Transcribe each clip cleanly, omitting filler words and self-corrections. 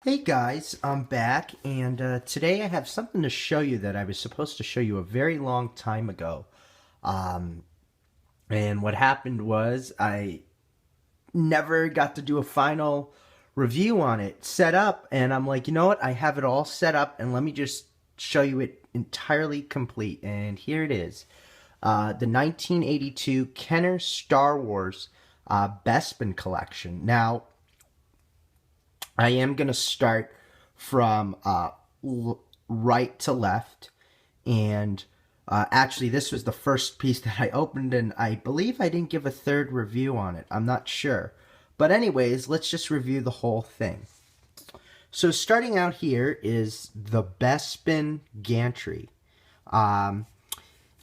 Hey guys, I'm back, and today I have something to show you that I was supposed to show you a very long time ago. Um, and what happened was I never got to do a final review on it set up, and I'm like, you know what? I have it all set up, and let me just show you it entirely complete. And here it is. The 1982 Kenner Star Wars Bespin collection. Now, I am going to start from right to left. And actually, this was the first piece that I opened, and I believe I didn't give a third review on it. I'm not sure. But anyways, let's just review the whole thing. So starting out here is the Bespin gantry.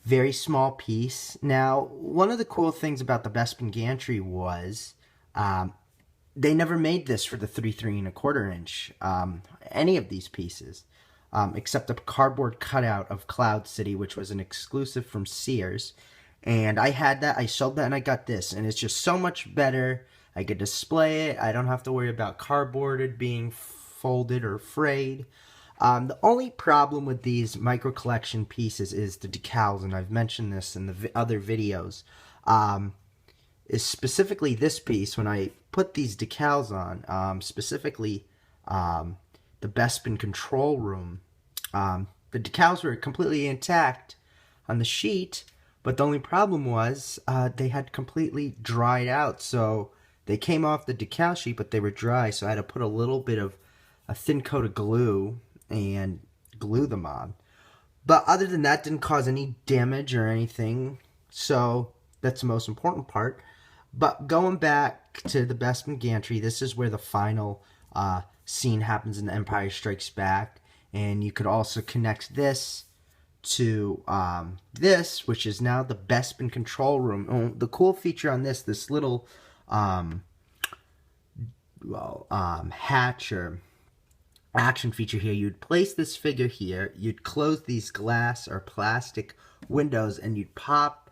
Very small piece. Now, one of the cool things about the Bespin gantry was they never made this for the 3.75 inch, any of these pieces, except a cardboard cutout of Cloud City, which was an exclusive from Sears. And I had that, I sold that, and I got this. And it's just so much better. I could display it. I don't have to worry about cardboarded being folded or frayed. The only problem with these micro collection pieces is the decals, and I've mentioned this in the other videos. Is specifically this piece, when I put these decals on, specifically the Bespin control room, the decals were completely intact on the sheet, but the only problem was they had completely dried out. So they came off the decal sheet, but they were dry, so I had to put a little bit of a thin coat of glue and glue them on. But other than that, didn't cause any damage or anything, so that's the most important part. But going back to the Bespin gantry, this is where the final scene happens in The Empire Strikes Back. And you could also connect this to this, which is now the Bespin control room. Oh, the cool feature on this little hatch or action feature here, you'd place this figure here, you'd close these glass or plastic windows, and you'd pop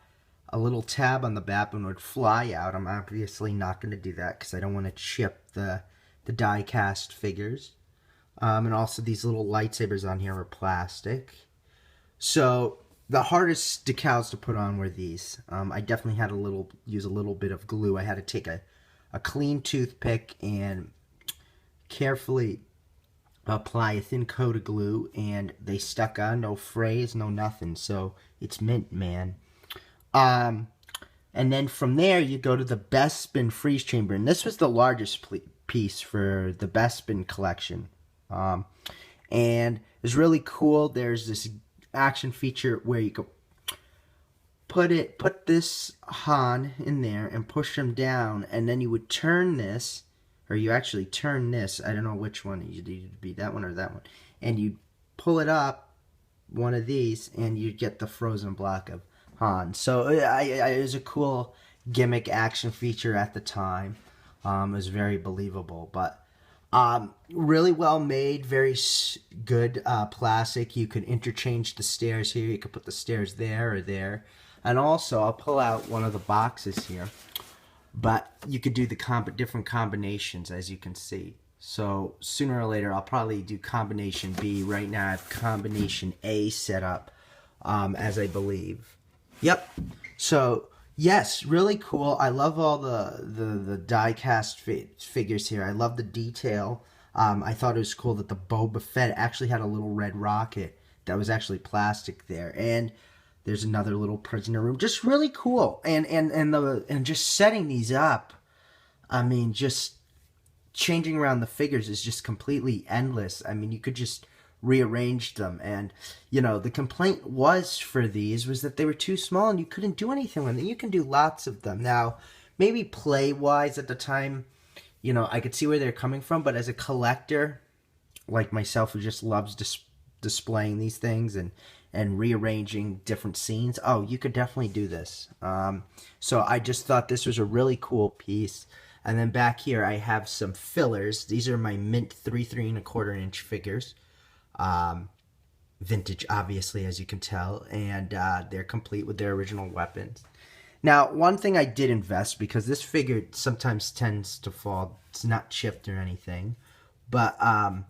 a little tab on the back and would fly out. I'm obviously not going to do that because I don't want to chip the die cast figures. And also these little lightsabers on here are plastic. So the hardest decals to put on were these. I definitely had to use a little bit of glue. I had to take a clean toothpick and carefully apply a thin coat of glue, and they stuck on. No frays, no nothing. So it's mint, man. And then from there, you go to the Bespin freeze chamber. And this was the largest piece for the Bespin collection. And it's really cool. There's this action feature where you could put this Han in there and push him down. And then you would turn this, or you actually turn this. I don't know which one. It'd be that one or that one. And you pull it up, one of these, and you'd get the frozen block of Han. So it was a cool gimmick action feature at the time. It was very believable, but really well made, very good plastic. You could interchange the stairs here. You could put the stairs there or there. And also, I'll pull out one of the boxes here, but you could do the different combinations, as you can see. So sooner or later, I'll probably do combination B. Right now, I have combination A set up, as I believe. Yep. So yes, really cool. I love all the die cast figures here. I love the detail. I thought it was cool that the Boba Fett actually had a little red rocket that was actually plastic there, and there's another little prisoner room. Just really cool. And just setting these up, I mean, just changing around the figures is just completely endless. I mean, you could just rearranged them, and you know, the complaint was for these was that they were too small and you couldn't do anything with them. You can do lots of them now. Maybe play wise at the time, you know, I could see where they're coming from, but as a collector like myself who just loves displaying these things and rearranging different scenes, oh, you could definitely do this. So I just thought this was a really cool piece. And then back here I have some fillers. These are my mint 3.75 inch figures. Vintage, obviously, as you can tell, and they're complete with their original weapons. Now, one thing I did invest, because this figure sometimes tends to fall, it's not chipped or anything, But I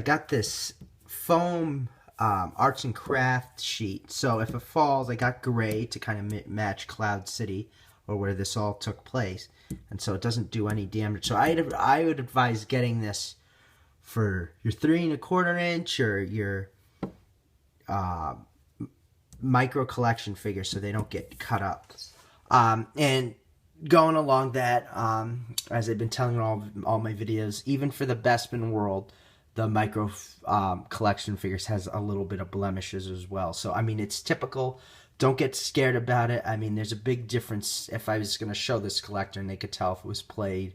got this foam arts and craft sheet. So if it falls, I got gray to kind of match Cloud City, or where this all took place, and so it doesn't do any damage. So I would advise getting this for your 3 1/4 inch or your micro collection figures, so they don't get cut up. And going along that, as I've been telling all my videos, even for the Bespin world, the micro collection figures has a little bit of blemishes as well. So I mean, it's typical. Don't get scared about it. I mean, there's a big difference. If I was going to show this collector and they could tell if it was played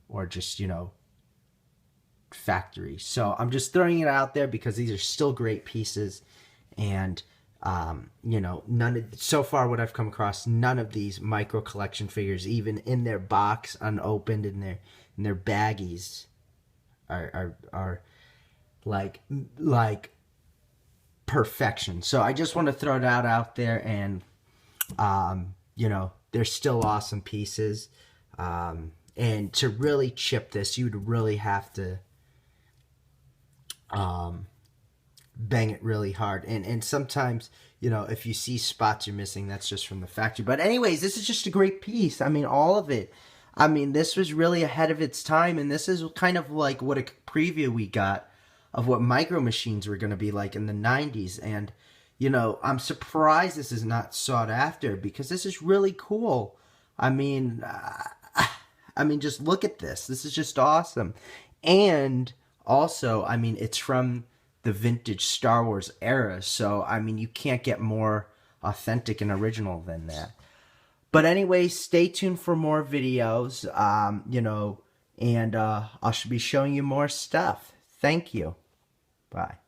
or just, you know, factory. So I'm just throwing it out there because these are still great pieces. And you know, so far what I've come across, none of these micro collection figures, even in their box unopened, in their baggies, are like perfection. So I just want to throw that out there, and you know, they're still awesome pieces. And to really chip this, you'd really have to bang it really hard, and sometimes, you know, if you see spots you're missing, that's just from the factory. But anyways, this is just a great piece. I mean, all of it. I mean, this was really ahead of its time, and this is kind of like what a preview we got of what micro machines were going to be like in the 90s. And, you know, I'm surprised this is not sought after, because this is really cool. I mean, just look at this. This is just awesome. And also, I mean, it's from the vintage Star Wars era, so I mean, you can't get more authentic and original than that. But anyway, stay tuned for more videos, you know, and I should be showing you more stuff. Thank you. Bye.